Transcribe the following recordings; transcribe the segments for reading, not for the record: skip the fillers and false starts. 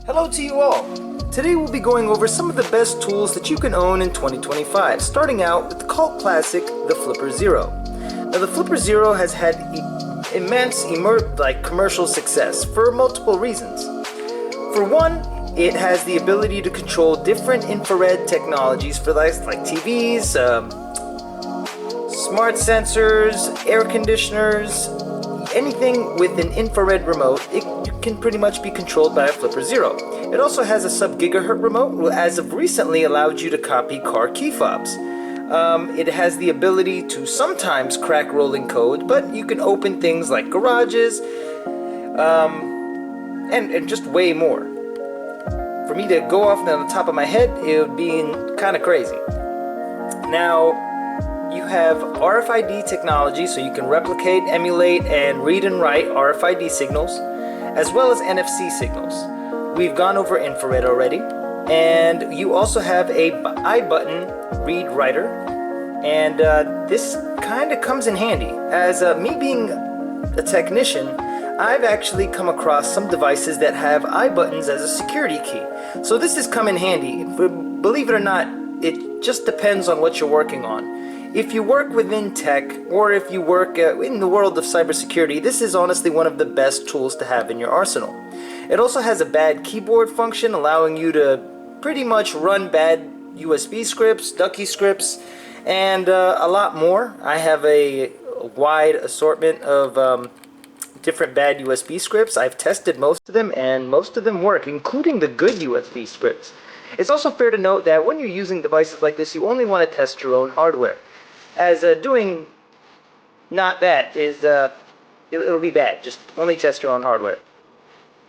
Hello to you all! Today we'll be going over some of the best tools that you can own in 2025, starting out with the cult classic, the Flipper Zero. Now the Flipper Zero has had immense commercial success for multiple reasons. For one, it has the ability to control different infrared technologies for like TVs, smart sensors, air conditioners, anything with an infrared remote. It can pretty much be controlled by a Flipper Zero. It also has a sub-gigahertz remote, as of recently allowed you to copy car key fobs. It has the ability to sometimes crack rolling code, but you can open things like garages, and just way more. For me to go off on the top of my head, it would be kind of crazy. Now, you have RFID technology, so you can replicate, emulate, and read and write RFID signals, as well as NFC signals. We've gone over infrared already, and you also have a iButton read writer, and this kind of comes in handy. As me being a technician, I've actually come across some devices that have iButtons as a security key. So this has come in handy. Believe it or not, it just depends on what you're working on. If you work within tech, or if you work in the world of cybersecurity, this is honestly one of the best tools to have in your arsenal. It also has a bad keyboard function, allowing you to pretty much run bad USB scripts, ducky scripts, and a lot more. I have a wide assortment of different bad USB scripts. I've tested most of them, and most of them work, including the good USB scripts. It's also fair to note that when you're using devices like this, you only want to test your own hardware. As doing not that is, it'll be bad. Just only test your own hardware.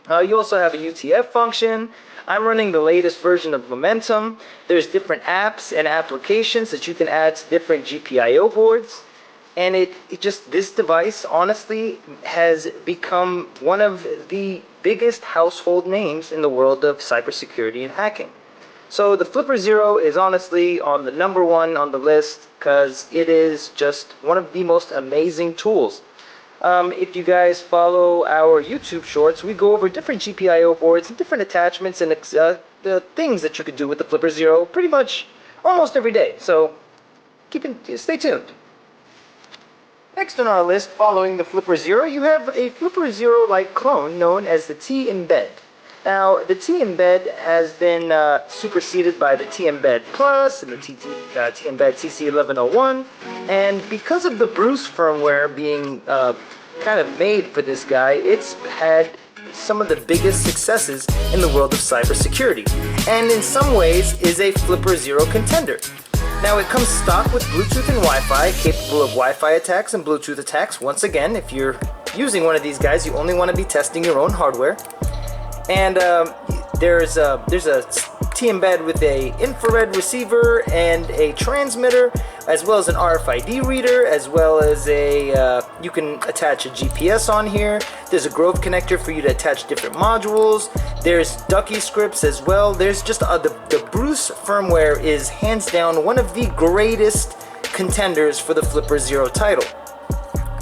You also have a UTF function. I'm running the latest version of Momentum. There's different apps and applications that you can add to different GPIO boards. And this device, honestly, has become one of the biggest household names in the world of cybersecurity and hacking. So the Flipper Zero is honestly on the #1 on the list because it is just one of the most amazing tools. If you guys follow our YouTube shorts, we go over different GPIO boards and different attachments and the things that you could do with the Flipper Zero pretty much almost every day. So stay tuned. Next on our list, following the Flipper Zero, you have a Flipper Zero-like clone known as the T-Embed. Now, the T-Embed has been superseded by the T-Embed Plus and the T-Embed TC1101, and because of the Bruce firmware being kind of made for this guy, it's had some of the biggest successes in the world of cybersecurity, and in some ways is a Flipper Zero contender. Now, it comes stock with Bluetooth and Wi-Fi, capable of Wi-Fi attacks and Bluetooth attacks. Once again, if you're using one of these guys, you only want to be testing your own hardware. And there's a T-Embed with a infrared receiver and a transmitter, as well as an RFID reader, as well as you can attach a GPS on here. There's a Grove connector for you to attach different modules. There's ducky scripts as well. There's just the Bruce firmware is hands down one of the greatest contenders for the Flipper Zero title.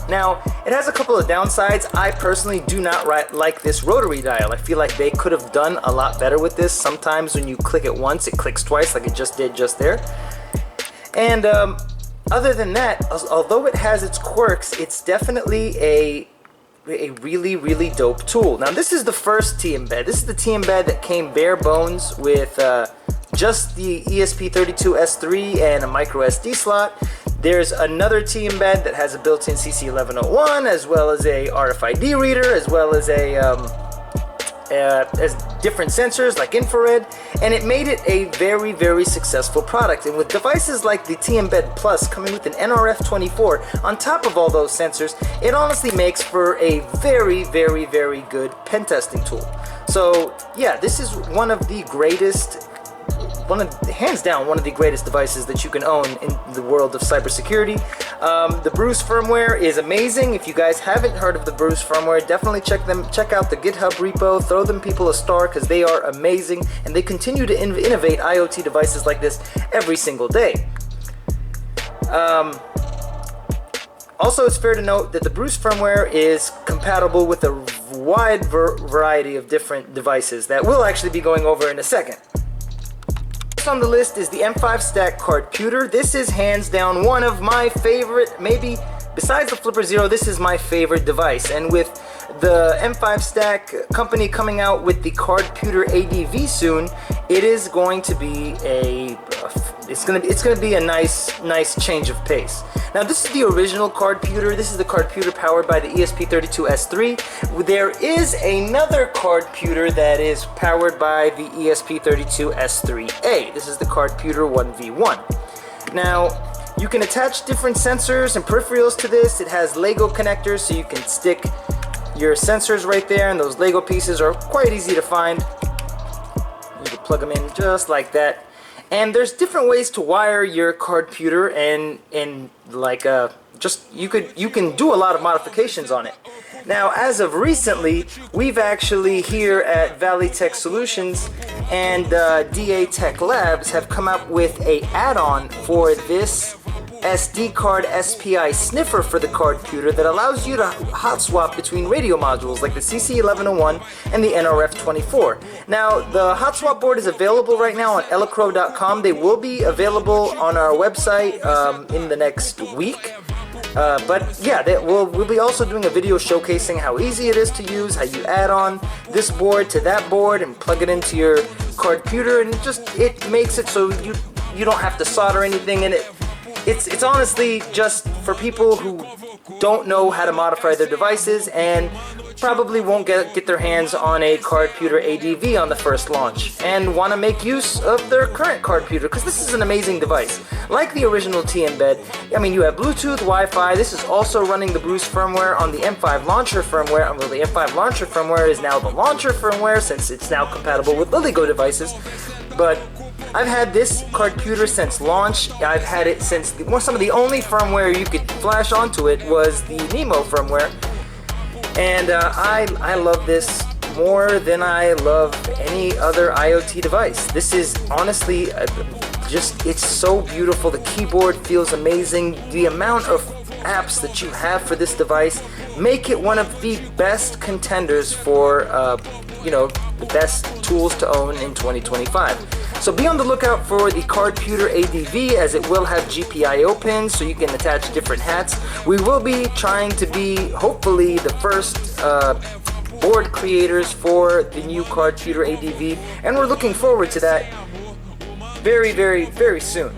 Now, it has a couple of downsides. I personally do not like this rotary dial. I feel like they could have done a lot better with this. Sometimes when you click it once, it clicks twice like it just did just there. And other than that, although it has its quirks, it's definitely a really, really dope tool. Now, this is the first T-Embed. This is the T-Embed that came bare bones with just the ESP32S3 and a micro SD slot. There's another T-Embed that has a built-in CC1101, as well as a RFID reader, as well as as different sensors like infrared, and it made it a very, very successful product. And with devices like the T-Embed Plus coming with an NRF24 on top of all those sensors, it honestly makes for a very, very, very good pen testing tool. So yeah, this is one of the greatest, hands down, one of the greatest devices that you can own in the world of cybersecurity. The Bruce firmware is amazing. If you guys haven't heard of the Bruce firmware, definitely check out the GitHub repo. Throw them people a star because they are amazing, and they continue to innovate IoT devices like this every single day. Also, it's fair to note that the Bruce firmware is compatible with a wide variety of different devices that we'll actually be going over in a second. Next on the list is the M5 Stack card pewter. This is hands down one of my favorite, maybe besides the Flipper Zero, this is my favorite device. And with the M5 Stack company coming out with the card pewter ADV soon, it is going to be it's going to be a nice change of pace. Now this is the original card pewter. This is the card pewter powered by the ESP32S3. There is another card pewter that is powered by the ESP32S3A. This is the card pewter 1v1. Now you can attach different sensors and peripherals to this. It has Lego connectors, so you can stick your sensors right there, and those Lego pieces are quite easy to find. You can plug them in just like that. And there's different ways to wire your card pewter, and like you can do a lot of modifications on it. Now, as of recently, we've actually here at Valley Tech Solutions and DA Tech Labs have come up with a add-on for this SD card SPI sniffer for the card pewter that allows you to hot swap between radio modules like the CC1101 and the NRF24. Now, the hot swap board is available right now on elecro.com. They will be available on our website in the next week. But yeah, we'll be also doing a video showcasing how easy it is to use, how you add on this board to that board and plug it into your card pewter, and it makes it so you don't have to solder anything in it. It's honestly just for people who don't know how to modify their devices and probably won't get their hands on a card pewter ADV on the first launch and want to make use of their current card pewter, because this is an amazing device. Like the original T-Embed, I mean, you have Bluetooth, Wi-Fi. This is also running the Bruce firmware on the M5 launcher firmware. Well, the M5 launcher firmware is now the launcher firmware since it's now compatible with the Lego devices. But I've had this card pewter since launch. I've had it since some of the only firmware you could flash onto it was the Nemo firmware. And I love this more than I love any other IoT device. This is honestly it's so beautiful. The keyboard feels amazing. The amount of apps that you have for this device make it one of the best contenders for the best tools to own in 2025. So be on the lookout for the card pewter ADV, as it will have GPIO pins so you can attach different hats. We will be trying to be hopefully the first board creators for the new card pewter ADV, and we're looking forward to that very, very, very soon.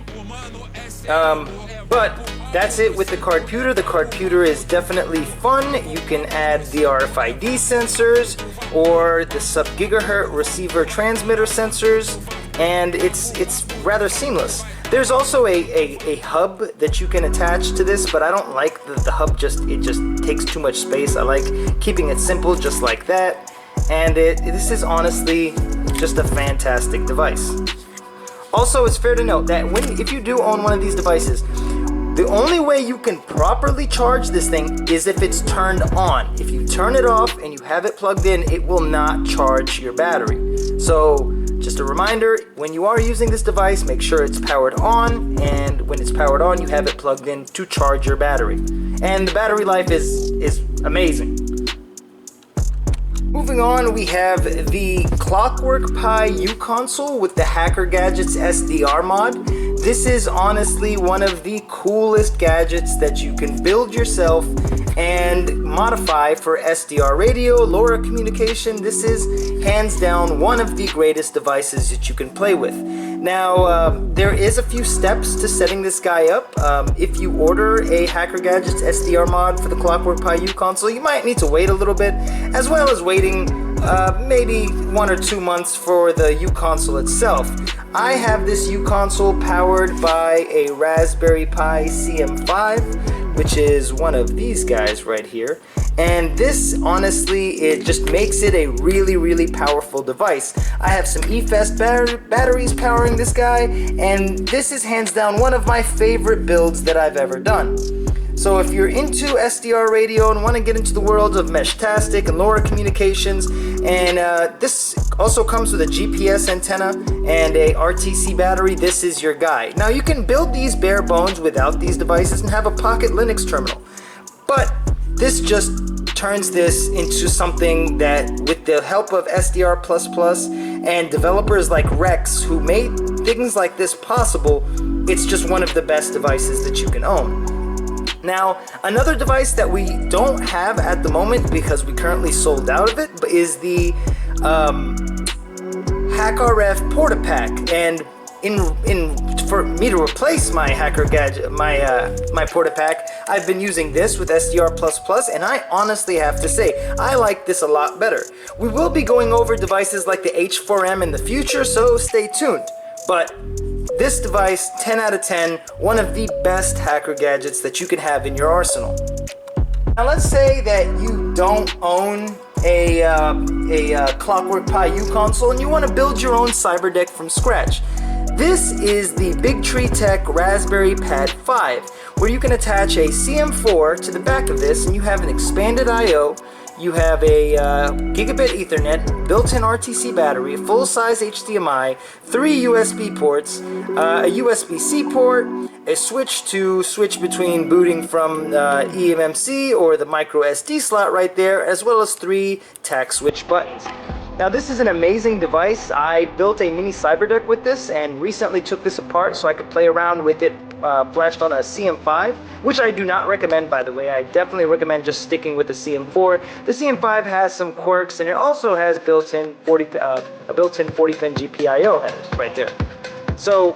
But that's it with the card pewter. The card pewter is definitely fun. You can add the RFID sensors or the sub-gigahertz receiver transmitter sensors, and it's rather seamless. There's also a hub that you can attach to this, but I don't like the hub. It just takes too much space. I like keeping it simple, just like that. And this is honestly just a fantastic device. Also, it's fair to note that if you do own one of these devices, the only way you can properly charge this thing is if it's turned on. If you turn it off and you have it plugged in, it will not charge your battery. So just a reminder, when you are using this device, make sure it's powered on, and when it's powered on, you have it plugged in to charge your battery. And the battery life is amazing. Moving on, we have the Clockwork Pi U console with the Hacker Gadgets SDR mod. This is honestly one of the coolest gadgets that you can build yourself and modify for SDR radio, LoRa communication. This is hands down one of the greatest devices that you can play with. Now, there is a few steps to setting this guy up. If you order a Hacker Gadgets SDR mod for the Clockwork Pi U console, you might need to wait a little bit, as well as waiting maybe 1 or 2 months for the U console itself. I have this U console powered by a Raspberry Pi CM5, which is one of these guys right here. And this, honestly, it just makes it a really, really powerful device. I have some eFast batteries powering this guy, and this is hands down one of my favorite builds that I've ever done. So if you're into SDR radio and want to get into the world of Meshtastic and LoRa communications, and this also comes with a GPS antenna and a RTC battery, this is your guy. Now you can build these bare bones without these devices and have a pocket Linux terminal, but this just turns this into something that, with the help of SDR++ and developers like Rex who made things like this possible, it's just one of the best devices that you can own. Now, another device that we don't have at the moment because we currently sold out of it is the HackRF PortaPack. And for me to replace my Hacker Gadget, my PortaPack, I've been using this with SDR++, and I honestly have to say, I like this a lot better. We will be going over devices like the H4M in the future, so stay tuned. But this device, 10 out of 10, one of the best hacker gadgets that you can have in your arsenal. Now let's say that you don't own a Clockwork Pi U console and you want to build your own cyber deck from scratch. This is the Big Tree Tech Raspberry Pi 5, where you can attach a CM4 to the back of this and you have an expanded I/O, you have a gigabit Ethernet, built-in RTC battery, full-size HDMI, 3 USB ports, a USB-C port, a switch to switch between booting from eMMC or the micro SD slot right there, as well as 3 tack switch buttons. Now this is an amazing device. I built a mini CyberDeck with this and recently took this apart so I could play around with it flashed on a CM5, which I do not recommend, by the way. I definitely recommend just sticking with the CM4. The CM5 has some quirks and it also has a built-in 40-pin GPIO headers right there. So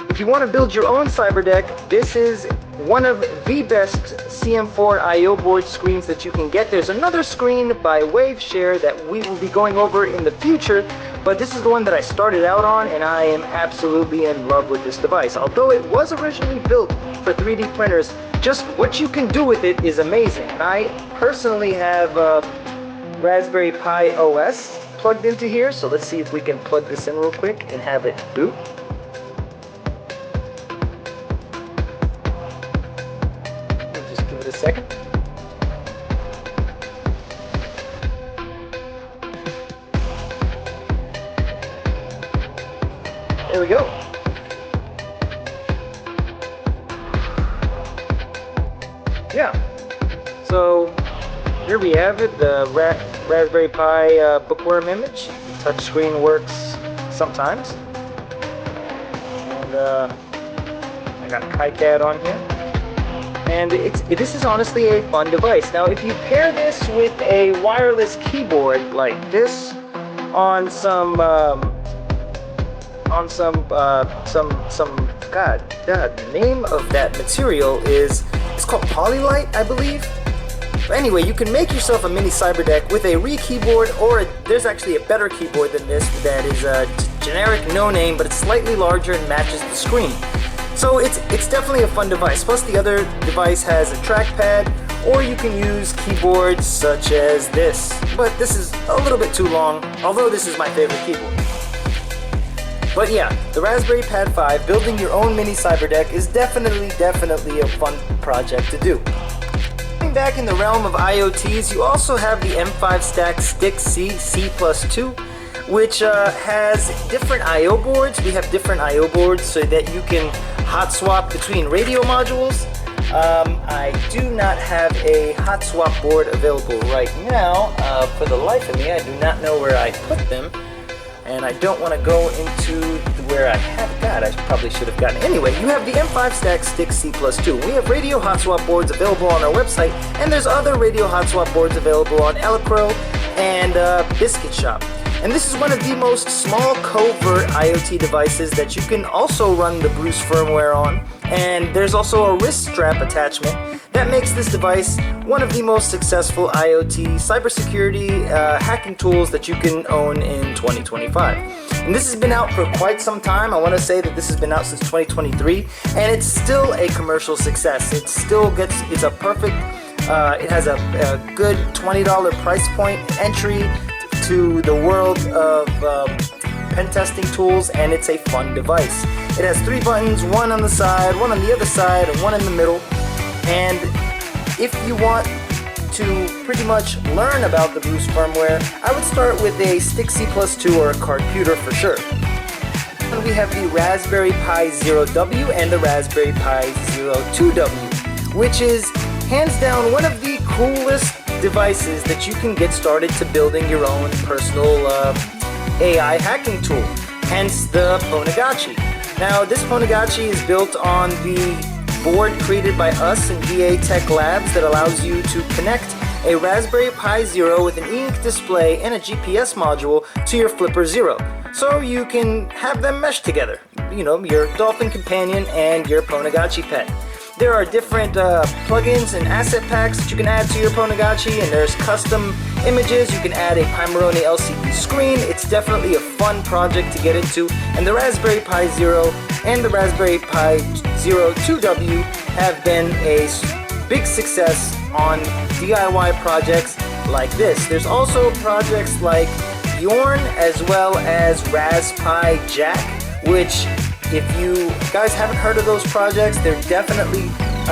if you want to build your own CyberDeck, this is one of the best CM4 I/O board screens that you can get. There's another screen by WaveShare that we will be going over in the future, but this is the one that I started out on, and I am absolutely in love with this device. Although it was originally built for 3D printers, just what you can do with it is amazing. And I personally have Raspberry Pi OS plugged into here, so let's see if we can plug this in real quick and have it boot. A second. There we go. Yeah. So here we have it, the Raspberry Pi bookworm image. Touchscreen works sometimes. And I got KiCad on here. And this is honestly a fun device. Now, if you pair this with a wireless keyboard like this, on some God, the name of that material it's called Polylite, I believe. But anyway, you can make yourself a mini CyberDeck with a keyboard, or there's actually a better keyboard than this that is a generic no name, but it's slightly larger and matches the screen. So it's definitely a fun device. Plus the other device has a trackpad, or you can use keyboards such as this. But this is a little bit too long, although this is my favorite keyboard. But yeah, the Raspberry Pi 5, building your own mini CyberDeck is definitely a fun project to do. Back in the realm of IoTs, you also have the M5 Stack Stick C+2, which has different I/O boards. We have different I/O boards so that you can hot swap between radio modules. I do not have a hot swap board available right now. For the life of me, I do not know where I put them, and I don't want to go into where I have. God, I probably should have gotten it. Anyway, you have the M5 Stack Stick C+2. We have radio hot swap boards available on our website, and there's other radio hot swap boards available on Elecro and Biscuit Shop. And this is one of the most small covert IoT devices that you can also run the Bruce firmware on. And there's also a wrist strap attachment that makes this device one of the most successful IoT cybersecurity hacking tools that you can own in 2025. And this has been out for quite some time. I want to say that this has been out since 2023, and it's still a commercial success. It still it's a perfect, it has a good $20 price point entry to the world of Pentesting Tools, and it's a fun device. It has 3 buttons, one on the side, one on the other side, and one in the middle. And if you want to pretty much learn about the Bruce firmware, I would start with a Stick C+2 or a Cardputer for sure. And we have the Raspberry Pi Zero W and the Raspberry Pi Zero 2W, which is hands down one of the coolest devices that you can get started to building your own personal AI hacking tool, hence the Ponagachi. Now this Ponagachi is built on the board created by us in VA Tech Labs that allows you to connect a Raspberry Pi Zero with an e-ink display and a GPS module to your Flipper Zero, so you can have them mesh together. You know, your Dolphin Companion and your Ponagachi pet. There are different plugins and asset packs that you can add to your Ponagachi, and there's custom images. You can add a Pimeroni LCD screen. It's definitely a fun project to get into, and the Raspberry Pi Zero and the Raspberry Pi Zero 2W have been a big success on DIY projects like this. There's also projects like Bjorn as well as Raspi Jack, which if you guys haven't heard of those projects, they're definitely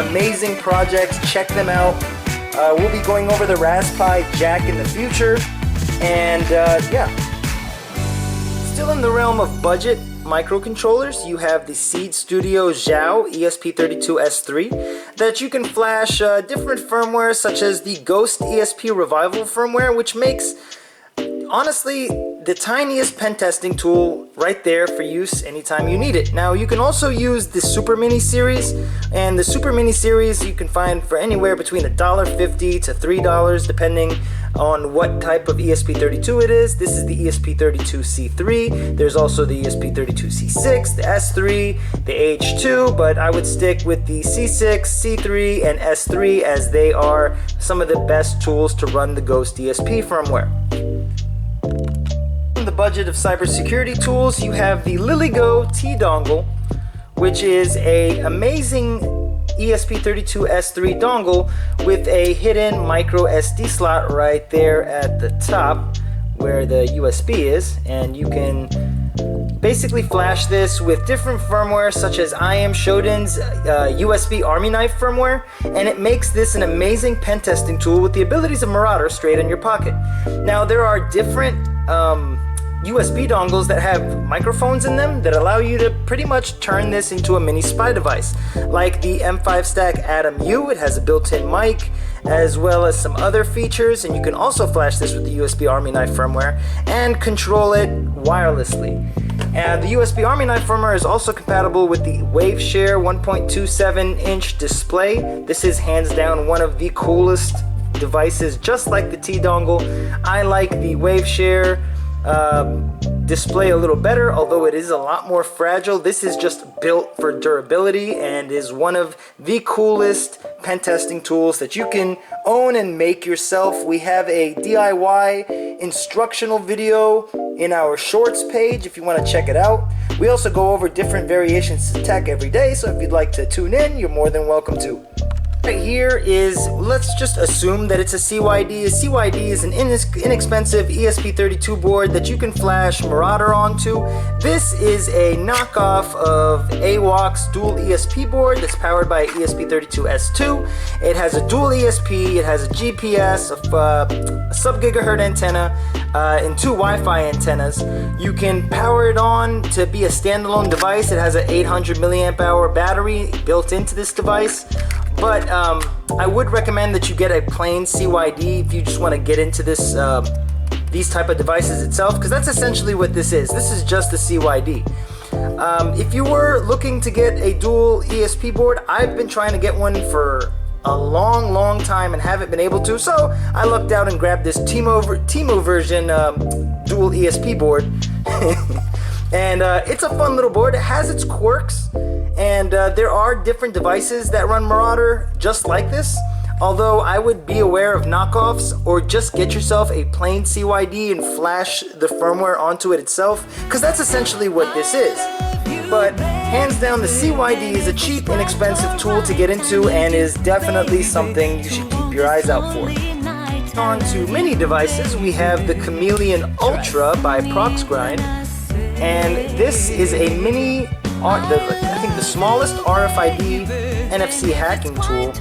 amazing projects. Check them out. We'll be going over the Raspi Jack in the future. And yeah. Still in the realm of budget microcontrollers, you have the Seed Studio Xiao ESP32S3 that you can flash different firmware such as the Ghost ESP Revival firmware, which makes honestly the tiniest pen testing tool right there for use anytime you need it. Now you can also use the Super Mini series, and the Super Mini series you can find for anywhere between $1.50 to $3 depending on what type of ESP32 it is. This is the ESP32C3. There's also the ESP32C6, the S3, the H2, but I would stick with the C6, C3, and S3 as they are some of the best tools to run the Ghost ESP firmware. In the budget of cybersecurity tools, you have the LilyGo T-Dongle, which is an amazing ESP32S3 dongle with a hidden micro SD slot right there at the top where the USB is, and you can basically flash this with different firmware such as I Am Shodan's USB Army Knife firmware, and it makes this an amazing pen testing tool with the abilities of Marauder straight in your pocket. Now there are different USB dongles that have microphones in them that allow you to pretty much turn this into a mini spy device. Like the M5 Stack Atom U, it has a built-in mic as well as some other features, and you can also flash this with the USB Army Knife firmware and control it wirelessly. And the USB Army Knife firmware is also compatible with the WaveShare 1.27-inch display. This is hands down one of the coolest devices, just like the T-Dongle. I like the WaveShare display a little better, although it is a lot more fragile. This is just built for durability and is one of the coolest pen testing tools that you can own and make yourself. We have a DIY instructional video in our shorts page if you want to check it out. We also go over different variations to tech every day, so if you'd like to tune in, you're more than welcome to. Right here is, let's just assume that it's a CYD. A CYD is an inexpensive ESP32 board that you can flash Marauder onto. This is a knockoff of AWOC's dual ESP board that's powered by ESP32S2. It has a dual ESP, it has a GPS, a sub-gigahertz antenna, and two Wi-Fi antennas. You can power it on to be a standalone device. It has an 800 milliamp hour battery built into this device. But I would recommend that you get a plain CYD if you just want to get into this these type of devices itself, because that's essentially what this is. This is just a CYD. If you were looking to get a dual ESP board, I've been trying to get one for a long time and haven't been able to, so I lucked out and grabbed this Temu version dual ESP board. And it's a fun little board. It has its quirks, and there are different devices that run Marauder just like this, although I would be aware of knockoffs, or just get yourself a plain CYD and flash the firmware onto it itself, because that's essentially what this is. But hands down, the CYD is a cheap, inexpensive tool to get into and is definitely something you should keep your eyes out for. On to mini devices, we have the Chameleon Ultra by Proxgrind. And this is a mini, I think the smallest RFID NFC hacking tool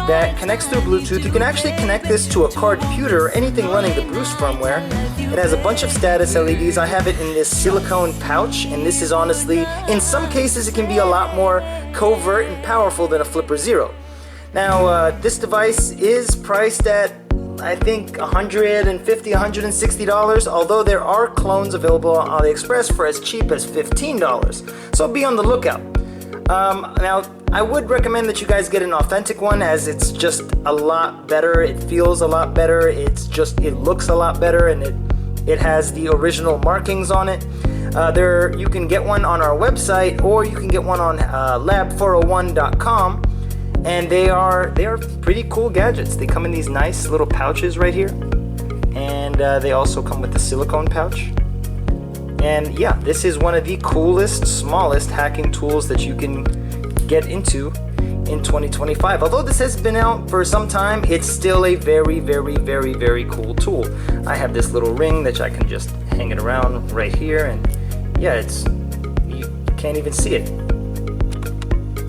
that connects through Bluetooth. You can actually connect this to a card computer or anything running the Bruce firmware. It has a bunch of status LEDs. I have it in this silicone pouch, and this is honestly, in some cases it can be a lot more covert and powerful than a Flipper Zero. Now this device is priced at I think $150, $160, although there are clones available on AliExpress for as cheap as $15. So be on the lookout. Now, I would recommend that you guys get an authentic one, as it's just a lot better. It feels a lot better. It looks a lot better, and it has the original markings on it. You can get one on our website, or you can get one on lab401.com, and they are pretty cool gadgets. They come in these nice little pouches right here, and they also come with the silicone pouch. And yeah, this is one of the coolest, smallest hacking tools that you can get into in 2025. Although this has been out for some time, it's still a very, very, very, very cool tool. I have this little ring that I can just hang it around right here, and yeah, you can't even see it.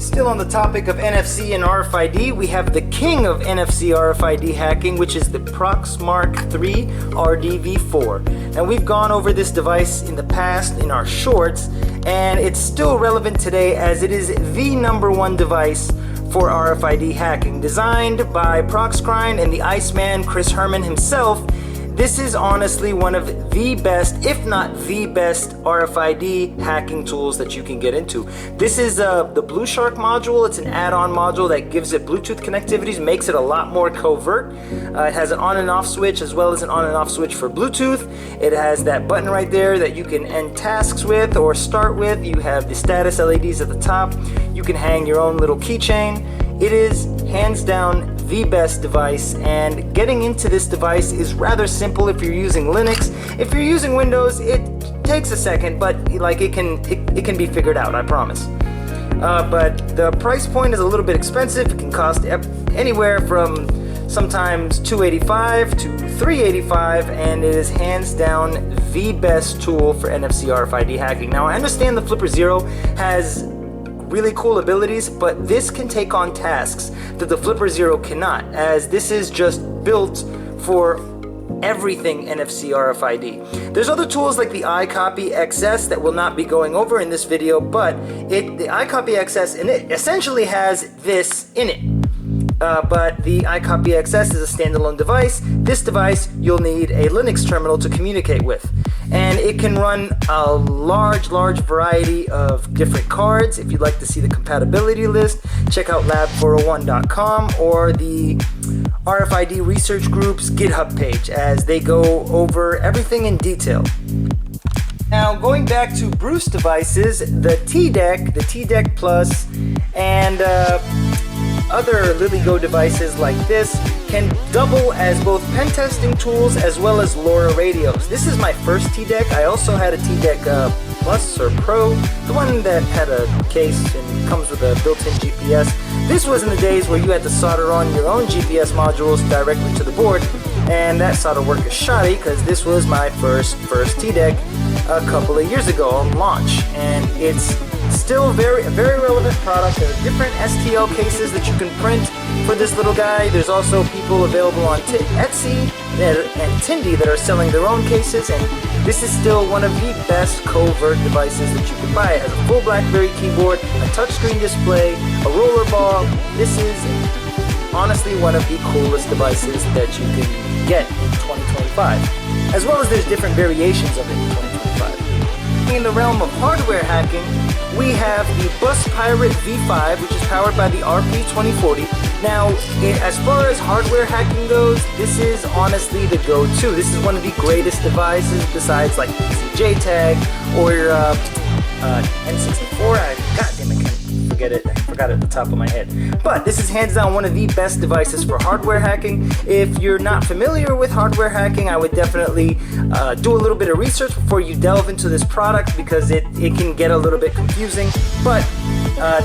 Still on the topic of NFC and RFID, we have the king of NFC RFID hacking, which is the Proxmark 3 RDV4. Now, we've gone over this device in the past in our shorts, and it's still relevant today as it is the #1 device for RFID hacking. Designed by Proxcrine and the Iceman Chris Herman himself, this is honestly one of the best, if not the best, RFID hacking tools that you can get into. This is the Blue Shark module. It's an add-on module that gives it Bluetooth connectivity, makes it a lot more covert. It has an on and off switch, as well as an on and off switch for Bluetooth. It has that button right there that you can end tasks with or start with. You have the status LEDs at the top. You can hang your own little keychain. It is hands down the best device, and getting into this device is rather simple if you're using Linux. If you're using Windows, it takes a second, but like it can be figured out, I promise. But the price point is a little bit expensive. It can cost anywhere from sometimes $285 to $385, and it is hands down the best tool for NFC RFID hacking. Now, I understand the Flipper Zero has really cool abilities, but this can take on tasks that the Flipper Zero cannot, as this is just built for everything NFC RFID. There's other tools like the iCopy XS that will not be going over in this video, but the iCopy XS in it essentially has this in it. But the iCopy XS is a standalone device. This device you'll need a Linux terminal to communicate with. And it can run a large variety of different cards. If you'd like to see the compatibility list, check out lab401.com or the RFID Research Group's GitHub page, as they go over everything in detail. Now, going back to Bruce devices, the T-Deck, the T-Deck Plus, and other LilyGo devices like this can double as both Pentesting Tools as well as LoRa radios. This is my first T-Deck. I also had a T-Deck Plus or Pro, the one that had a case and comes with a built-in GPS. This was in the days where you had to solder on your own GPS modules directly to the board, and that solder work is shoddy because this was my first T-Deck a couple of years ago on launch, and it's still a very relevant product. There are different STL cases that you can print for this little guy. There's also people available on Etsy and Tindy that are selling their own cases, and this is still one of the best covert devices that you can buy. It has a full BlackBerry keyboard, a touchscreen display, a roller ball. This is honestly one of the coolest devices that you can get in 2025, as well as there's different variations of it in 2025. In the realm of hardware hacking, we have the Bus Pirate V5, which is powered by the RP2040. Now, as far as hardware hacking goes, this is honestly the go-to. This is one of the greatest devices besides like JTAG or your N64. God damn it, I forgot it at the top of my head. But this is hands down one of the best devices for hardware hacking. If you're not familiar with hardware hacking, I would definitely do a little bit of research before you delve into this product, because it can get a little bit confusing. But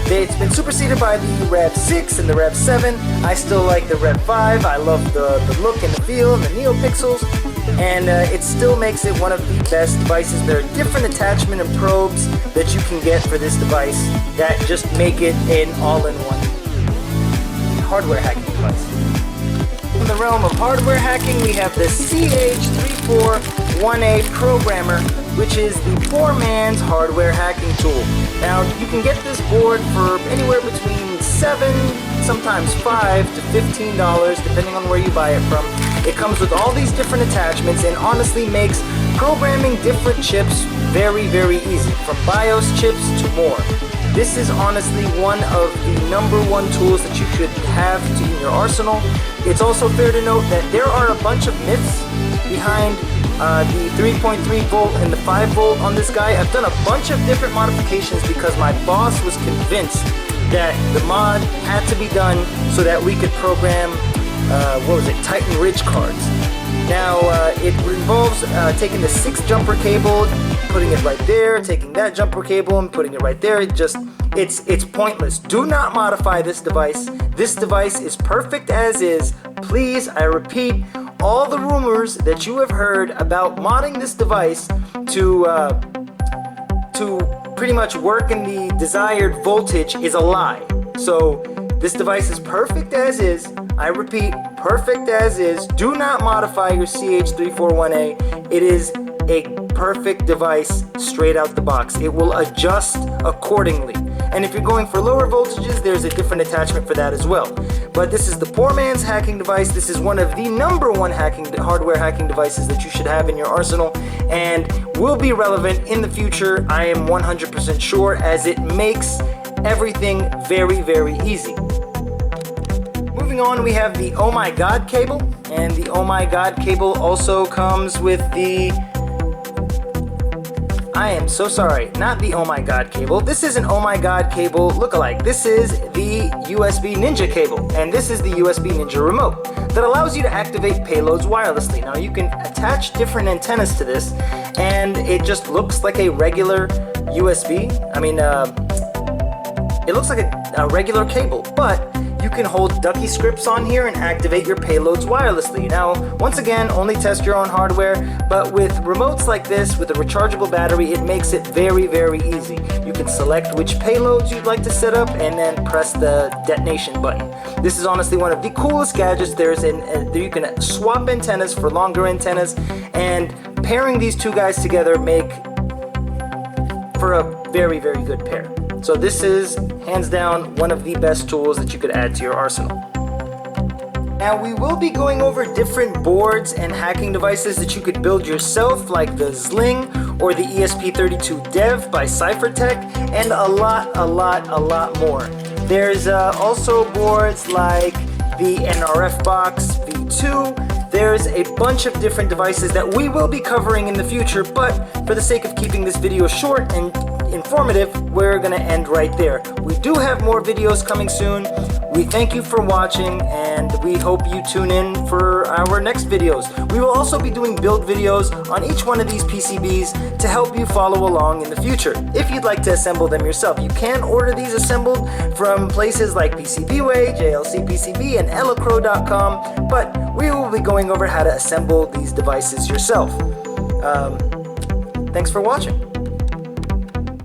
it's been superseded by the Rev 6 and the Rev 7. I still like the Rev 5. I love the look and the feel and the NeoPixels. And it still makes it one of the best devices. There are different attachment and probes that you can get for this device that just make it an all-in-one hardware hacking device. In the realm of hardware hacking, we have the CH341A Programmer, which is the poor man's hardware hacking tool. Now, you can get this board for anywhere between $7, sometimes $5 to $15, depending on where you buy it from. It comes with all these different attachments and honestly makes programming different chips very, very easy, from BIOS chips to more. This is honestly one of the #1 tools that you should have in your arsenal. It's also fair to note that there are a bunch of myths behind the 3.3 volt and the 5 volt on this guy. I've done a bunch of different modifications because my boss was convinced that the mod had to be done so that we could program, Titan Ridge cards. Now, it involves taking the 6 jumper cable, putting it right there, taking that jumper cable and putting it right there. It's pointless. Do not modify this device. This device is perfect as is. Please, I repeat, all the rumors that you have heard about modding this device to pretty much work in the desired voltage is a lie. So this device is perfect as is. I repeat, perfect as is. Do not modify your CH341A. It is a perfect device straight out the box. It will adjust accordingly. And if you're going for lower voltages, there's a different attachment for that as well. But this is the poor man's hacking device. This is one of the #1 hardware hacking devices that you should have in your arsenal and will be relevant in the future. I am 100% sure, as it makes everything very, very easy. Moving on, we have the Oh My God cable, and the Oh My God cable also comes with the, I am so sorry, not the Oh My God cable. This is an Oh My God cable lookalike. This is the USB Ninja cable, and this is the USB Ninja remote that allows you to activate payloads wirelessly. Now you can attach different antennas to this, and it just looks like a regular USB. It looks like a regular cable, but you can hold ducky scripts on here and activate your payloads wirelessly. Now, once again, only test your own hardware, but with remotes like this, with a rechargeable battery, it makes it very, very easy. You can select which payloads you'd like to set up and then press the detonation button. This is honestly one of the coolest gadgets. You can swap antennas for longer antennas, and pairing these two guys together make for a very, very good pair. So this is, hands down, one of the best tools that you could add to your arsenal. Now we will be going over different boards and hacking devices that you could build yourself, like the Zling or the ESP32 Dev by Cyphertech, and a lot more. There's also boards like the NRF Box V2. There's a bunch of different devices that we will be covering in the future, but for the sake of keeping this video short and informative, we're gonna end right there. We do have more videos coming soon. We thank you for watching, and we hope you tune in for our next videos. We will also be doing build videos on each one of these PCBs to help you follow along in the future. If you'd like to assemble them yourself, you can order these assembled from places like PCBWay, JLC PCB, and Elecro.com, but we will be going over how to assemble these devices yourself. Thanks for watching.